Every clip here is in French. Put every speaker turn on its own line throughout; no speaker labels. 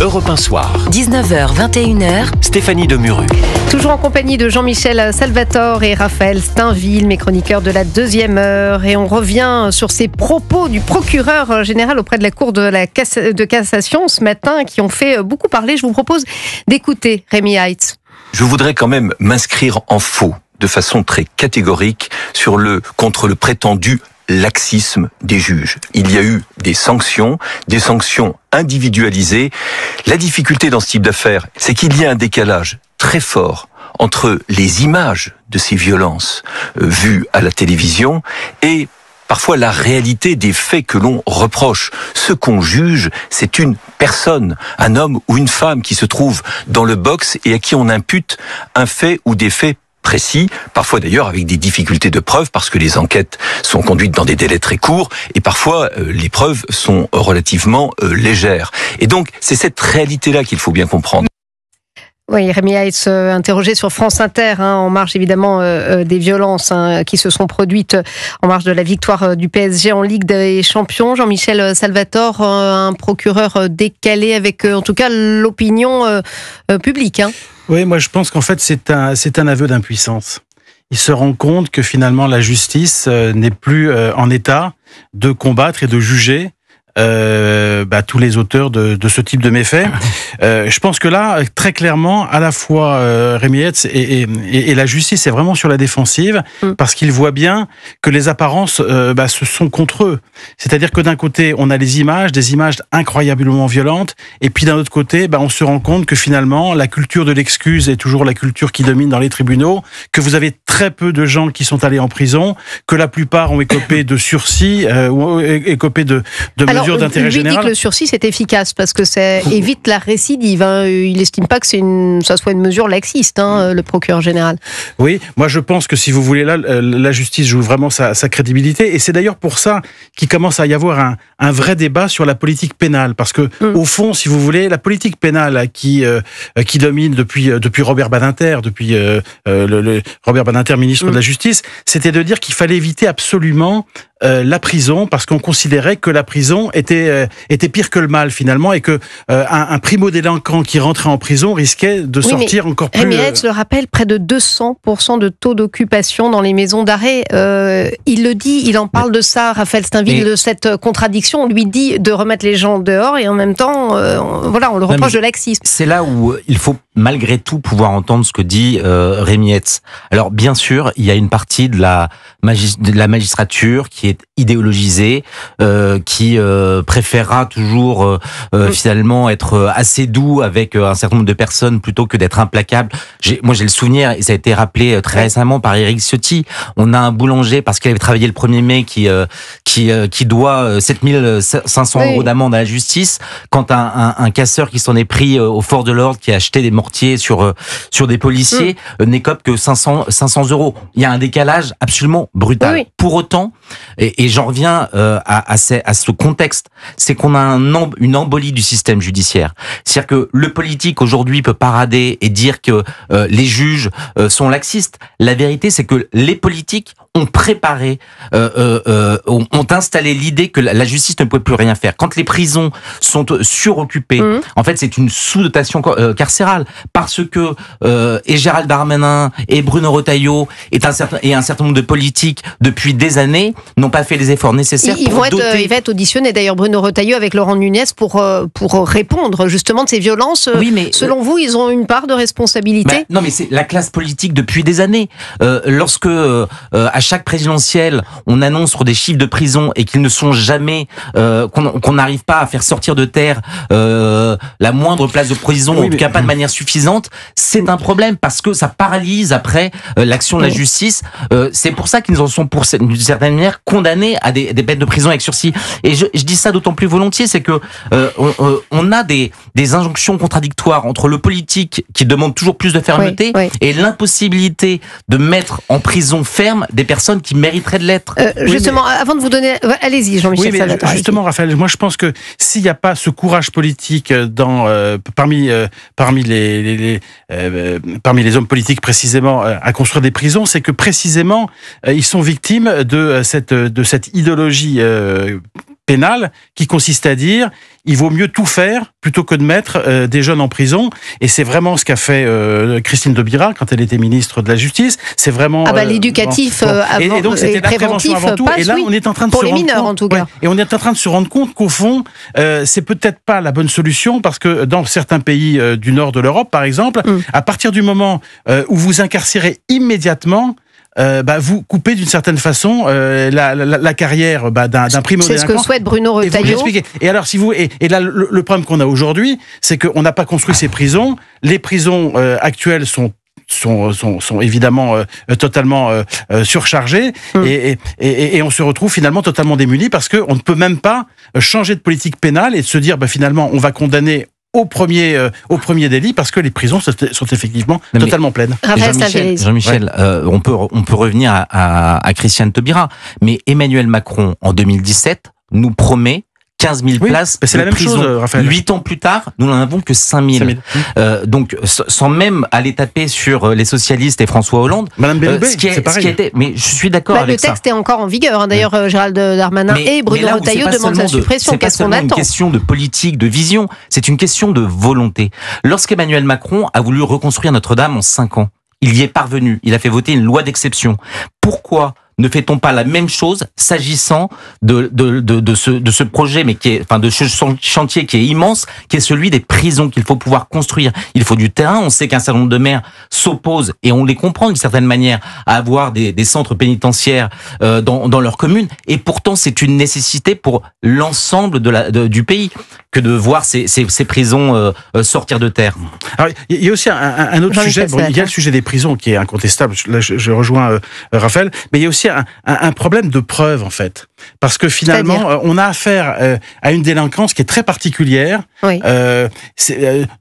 Europe 1 Soir.
19h, 21h.
Stéphanie Demuruc.
Toujours en compagnie de Jean-Michel Salvatore et Raphaël Steinville, mes chroniqueurs de la deuxième heure. Et on revient sur ces propos du procureur général auprès de la Cour de cassation ce matin qui ont fait beaucoup parler. Je vous propose d'écouter Rémi Heitz.
Je voudrais quand même m'inscrire en faux, de façon très catégorique, contre le prétendu laxisme des juges. Il y a eu des sanctions individualisées. La difficulté dans ce type d'affaires, c'est qu'il y a un décalage très fort entre les images de ces violences vues à la télévision et parfois la réalité des faits que l'on reproche. Ce qu'on juge, c'est une personne, un homme ou une femme qui se trouve dans le box et à qui on impute un fait ou des faits précis, parfois d'ailleurs avec des difficultés de preuve parce que les enquêtes sont conduites dans des délais très courts et parfois les preuves sont relativement légères. Et donc c'est cette réalité-là qu'il faut bien comprendre.
Oui, Rémi Heitz, interrogé sur France Inter, en marge évidemment des violences qui se sont produites en marge de la victoire du PSG en Ligue des Champions. Jean-Michel Salvatore, un procureur décalé avec en tout cas l'opinion publique.
Oui, moi je pense qu'en fait c'est un aveu d'impuissance. Il se rend compte que finalement la justice n'est plus en état de combattre et de juger tous les auteurs de ce type de méfaits. Je pense que là, très clairement, à la fois Rémi Heitz et la justice est vraiment sur la défensive parce qu'il voit bien que les apparences se sont contre eux. C'est-à-dire que d'un côté, on a des images incroyablement violentes, et puis d'un autre côté, on se rend compte que finalement, la culture de l'excuse est toujours la culture qui domine dans les tribunaux, que vous avez très peu de gens qui sont allés en prison, que la plupart ont écopé de sursis ou écopé de mesures d'intérêt général.
Il dit que le sursis est efficace parce que ça évite la récidive. Il n'estime pas que ça soit une mesure laxiste, le procureur général.
Oui, moi je pense que si vous voulez, là, la justice joue vraiment sa crédibilité, et c'est d'ailleurs pour ça qu'il commence à y avoir un vrai débat sur la politique pénale, parce que au fond, si vous voulez, la politique pénale qui domine depuis Robert Badinter, Robert Badinter, ministre de la Justice, c'était de dire qu'il fallait éviter absolument la prison, parce qu'on considérait que la prison était pire que le mal finalement, et que un primo-délinquant qui rentrait en prison risquait de sortir encore plus...
Rémi Heitz le rappelle, près de 200% de taux d'occupation dans les maisons d'arrêt. Il le dit, il en parle de ça, Raphaël Steinville, de cette contradiction. On lui dit de remettre les gens dehors et en même temps, on le reproche de laxisme.
C'est là où il faut malgré tout pouvoir entendre ce que dit Rémi Heitz. Alors bien sûr, il y a une partie de la magistrature qui est idéologisée, qui préférera toujours finalement être assez doux avec un certain nombre de personnes plutôt que d'être implacable. Moi j'ai le souvenir, et ça a été rappelé très récemment par Éric Ciotti, on a un boulanger parce qu'il avait travaillé le 1er mai qui doit 7500 € d'amende à la justice, quand un casseur qui s'en est pris aux forces de l'ordre, qui a acheté des mortiers sur des policiers, n'écope que 500 €. Il y a un décalage absolument brutal. Oui. Pour autant, et j'en reviens à ce contexte, c'est qu'on a une embolie du système judiciaire. C'est-à-dire que le politique aujourd'hui peut parader et dire que les juges sont laxistes. La vérité, c'est que les politiques ont préparé, ont installé l'idée que la justice ne pouvait plus rien faire. Quand les prisons sont suroccupées, en fait, c'est une sous-dotation carcérale, parce que et Gérald Darmanin et Bruno Retailleau et un certain nombre de politiques depuis des années n'ont pas fait les efforts nécessaires
il va être auditionné d'ailleurs, Bruno Retailleau avec Laurent Nunez pour répondre justement de ces violences. Oui, mais selon vous, ils ont une part de responsabilité?
Non, mais c'est la classe politique depuis des années. Lorsque à chaque présidentielle, on annonce sur des chiffres de prison et qu'ils ne sont jamais, qu'on n'arrive pas à faire sortir de terre la moindre place de prison, en tout cas pas de manière suffisante, c'est un problème parce que ça paralyse après l'action de la justice. C'est pour ça qu'ils en sont, d'une certaine manière, condamnés à des peines de prison avec sursis. Et je dis ça d'autant plus volontiers, c'est que on a des injonctions contradictoires entre le politique qui demande toujours plus de fermeté et l'impossibilité de mettre en prison ferme des personnes qui mériteraient de l'être.
Justement, avant de vous donner... Allez-y, Jean-Michel Salvatore.
Justement, Raphaël, moi je pense que s'il n'y a pas ce courage politique parmi les hommes politiques précisément à construire des prisons, c'est que précisément ils sont victimes de cette idéologie pénale qui consiste à dire il vaut mieux tout faire plutôt que de mettre des jeunes en prison. Et c'est vraiment ce qu'a fait Christine Taubira quand elle était ministre de la Justice. C'est vraiment
l'éducatif
et donc c'était la prévention avant tout. Et là, on est en train de
pour
se
les
rendre
mineurs,
compte,
en tout cas.
et on est en train de se rendre compte qu'au fond, c'est peut-être pas la bonne solution parce que dans certains pays du nord de l'Europe, par exemple, à partir du moment où vous incarcérez immédiatement, vous coupez d'une certaine façon la carrière d'un primo-délinquant.
C'est ce que souhaite Bruno Retailleau.
Et alors, et là, le problème qu'on a aujourd'hui, c'est qu'on n'a pas construit ces prisons. Les prisons actuelles sont évidemment totalement surchargées et on se retrouve finalement totalement démunis parce qu'on ne peut même pas changer de politique pénale et de se dire finalement on va condamner au premier délit parce que les prisons sont effectivement totalement pleines.
Jean-Michel, on peut revenir à Christiane Taubira, mais Emmanuel Macron en 2017 nous promet 15 000 places
c'est la même
prison.
chose, Raphaël.
8 ans plus tard, nous n'en avons que 5 000. Donc, sans même aller taper sur les socialistes et François Hollande.
Madame Belloubet, c'est pareil.
Mais je suis d'accord avec ça.
Le texte est encore en vigueur. D'ailleurs, Gérald Darmanin et Bruno Retailleau demandent sa suppression. Qu'est-ce qu'on attend ?
C'est pas seulement une question de politique, de vision. C'est une question de volonté. Lorsqu'Emmanuel Macron a voulu reconstruire Notre-Dame en 5 ans, il y est parvenu. Il a fait voter une loi d'exception. Pourquoi ne fait-on pas la même chose s'agissant de ce projet, mais de ce chantier qui est immense, qui est celui des prisons qu'il faut pouvoir construire. Il faut du terrain. On sait qu'un certain nombre de maires s'opposent, et on les comprend d'une certaine manière, à avoir des centres pénitentiaires dans leur commune. Et pourtant, c'est une nécessité pour l'ensemble du pays que de voir ces prisons sortir de terre.
Alors, il y a aussi un autre sujet. Il y a le sujet des prisons qui est incontestable. Là, je rejoins Raphaël, mais il y a aussi un problème de preuve, en fait. Parce que finalement, on a affaire à une délinquance qui est très particulière.
Oui.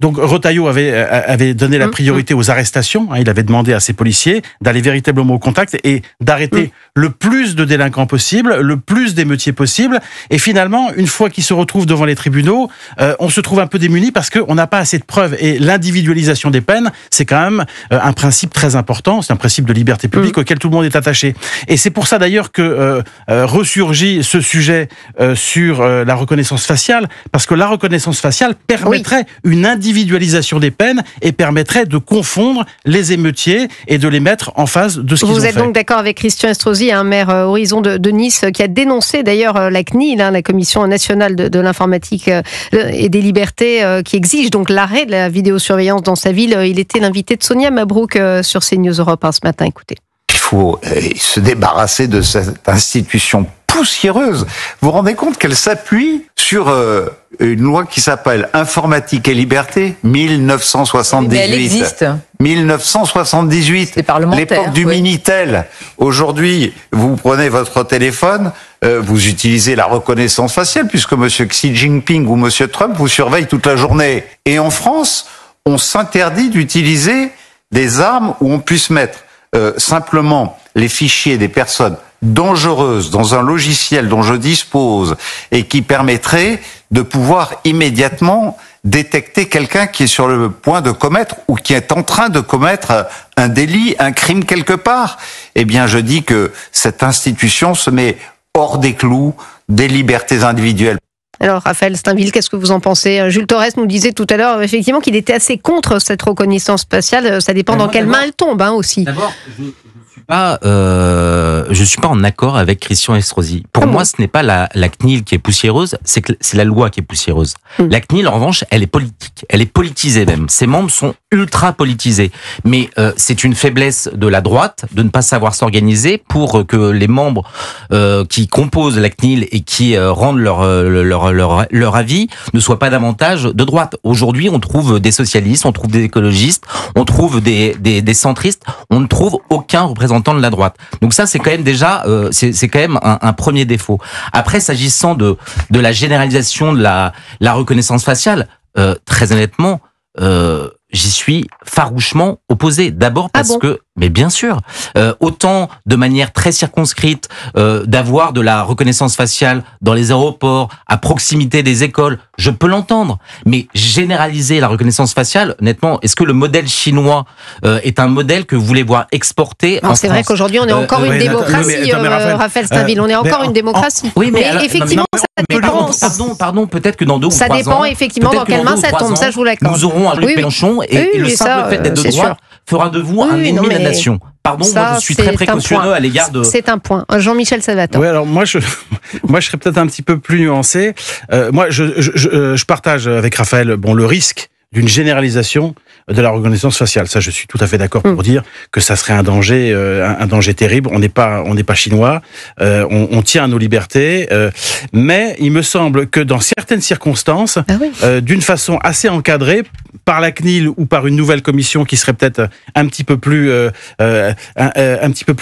Donc, Retailleau avait donné la priorité aux arrestations. Il avait demandé à ses policiers d'aller véritablement au contact et d'arrêter le plus de délinquants possible, le plus d'émeutiers possible. Et finalement, une fois qu'ils se retrouvent devant les tribunaux, on se trouve un peu démunis parce qu'on n'a pas assez de preuves. Et l'individualisation des peines, c'est quand même un principe très important. C'est un principe de liberté publique auquel tout le monde est attaché. Et c'est pour ça d'ailleurs que ressurgit ce sujet sur la reconnaissance faciale, parce que la reconnaissance faciale permettrait une individualisation des peines et permettrait de confondre les émeutiers et de les mettre en face de ce qu'ils ont fait.
Vous êtes donc d'accord avec Christian Estrosi, un maire Horizon de Nice, qui a dénoncé d'ailleurs la CNIL, la Commission nationale de l'informatique et des libertés, qui exige donc l'arrêt de la vidéosurveillance dans sa ville. Il était l'invité de Sonia Mabrouk sur CNews Europe ce matin. Écoutez.
Il faut se débarrasser de cette institution poussiéreuse. Vous vous rendez compte qu'elle s'appuie sur une loi qui s'appelle Informatique et Liberté, 1978.
Mais elle existe.
1978.
C'est parlementaire.
L'époque du Minitel. Aujourd'hui, vous prenez votre téléphone, vous utilisez la reconnaissance faciale, puisque monsieur Xi Jinping ou monsieur Trump vous surveillent toute la journée. Et en France, on s'interdit d'utiliser des armes où on puisse mettre simplement les fichiers des personnes dangereuses dans un logiciel dont je dispose et qui permettrait de pouvoir immédiatement détecter quelqu'un qui est sur le point de commettre ou qui est en train de commettre un délit, un crime quelque part. Eh bien, je dis que cette institution se met hors des clous des libertés individuelles.
Alors, Raphaël Steinville, qu'est-ce que vous en pensez ? Jules Torres nous disait tout à l'heure, effectivement, qu'il était assez contre cette reconnaissance faciale. Ça dépend dans quelle main elle tombe, aussi.
D'abord, je suis pas en accord avec Christian Estrosi. Pour moi, ce n'est pas la CNIL qui est poussiéreuse, c'est la loi qui est poussiéreuse. La CNIL, en revanche, elle est politique. Elle est politisée même. Ses membres sont ultra politisés. Mais c'est une faiblesse de la droite de ne pas savoir s'organiser pour que les membres qui composent la CNIL et qui rendent leur avis ne soient pas davantage de droite. Aujourd'hui, on trouve des socialistes, on trouve des écologistes, on trouve des centristes, on ne trouve aucun représentant de la droite. Donc ça, c'est quand même déjà, c'est quand même un premier défaut. Après, s'agissant de la généralisation de la reconnaissance faciale, très honnêtement, j'y suis farouchement opposé. D'abord parce que Mais bien sûr, autant de manière très circonscrite d'avoir de la reconnaissance faciale dans les aéroports, à proximité des écoles, je peux l'entendre. Mais généraliser la reconnaissance faciale, honnêtement, est-ce que le modèle chinois est un modèle que vous voulez voir exporté en France ?
C'est vrai qu'aujourd'hui on est encore une démocratie, Raphaël Steinville, on est encore une démocratie.
Oui, mais
effectivement, ça dépend.
Pardon, peut-être que dans 2 ou 3 ans...
Ça dépend effectivement dans quelle main ça tombe, ça je vous l'accorde.
Nous aurons un Jean-Luc Mélenchon et le simple fait d'être de droite fera de vous un ennemi de la nation. Pardon, moi je suis très précautionneux à l'égard de...
C'est un point. Jean-Michel Salvatore.
Oui, alors moi je serais peut-être un petit peu plus nuancé. Moi je partage avec Raphaël le risque d'une généralisation de la reconnaissance faciale. Ça, je suis tout à fait d'accord pour dire que ça serait un danger terrible. On n'est pas chinois. On tient à nos libertés. Mais il me semble que dans certaines circonstances, d'une façon assez encadrée, par la CNIL ou par une nouvelle commission qui serait peut-être un petit peu plus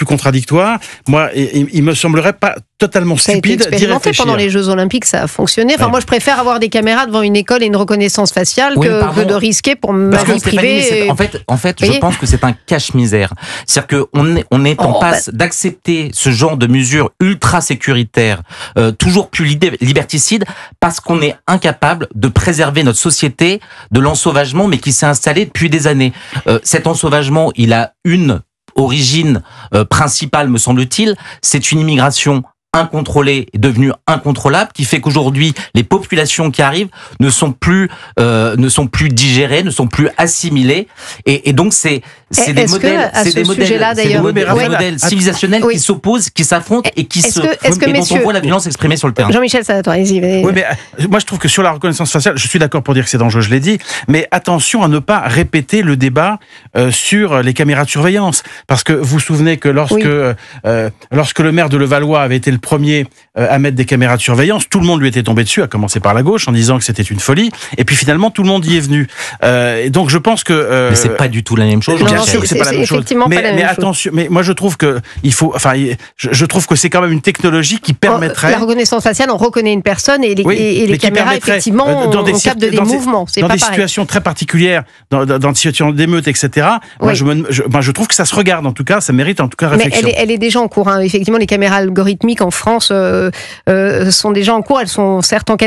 contradictoire, moi, il me semblerait pas totalement stupide d'y réfléchir.
Pendant les Jeux Olympiques, ça a fonctionné. Enfin, moi, je préfère avoir des caméras devant une école et une reconnaissance faciale que de risquer pour ma vie privée.
En fait, je pense que c'est un cache-misère. C'est-à-dire qu'on est en passe d'accepter ce genre de mesures ultra sécuritaires, toujours plus liberticides, parce qu'on est incapable de préserver notre société de l'ensauvagement, mais qui s'est installé depuis des années. Cet ensauvagement, il a une origine principale, me semble-t-il, c'est une immigration incontrôlée est devenue incontrôlable, qui fait qu'aujourd'hui les populations qui arrivent ne sont plus digérées, ne sont plus assimilées, et donc c'est des modèles civilisationnels qui s'opposent, qui s'affrontent et dont on voit la violence exprimée sur le terrain.
Jean-Michel Salvatore, allez-y.
Oui, mais moi je trouve que sur la reconnaissance faciale, je suis d'accord pour dire que c'est dangereux, je l'ai dit, mais attention à ne pas répéter le débat sur les caméras de surveillance, parce que vous vous souvenez que lorsque le maire de Levallois avait été le premier à mettre des caméras de surveillance, tout le monde lui était tombé dessus, à commencer par la gauche, en disant que c'était une folie, et puis finalement tout le monde y est venu. Et donc je pense que...
mais c'est pas du tout la même chose.
Bien sûr que c'est pas la même chose. Mais attention, mais moi je trouve que je trouve que c'est quand même une technologie qui permettrait...
La reconnaissance faciale, on reconnaît une personne et les caméras, effectivement, on capte des mouvements.
Dans des situations très particulières, dans des situations d'émeute, etc., moi je trouve que ça se regarde, en tout cas, ça mérite en tout cas réflexion.
Mais elle est déjà en cours. Effectivement, les caméras algorithmiques en France sont déjà en cours. Elles sont certes encadrées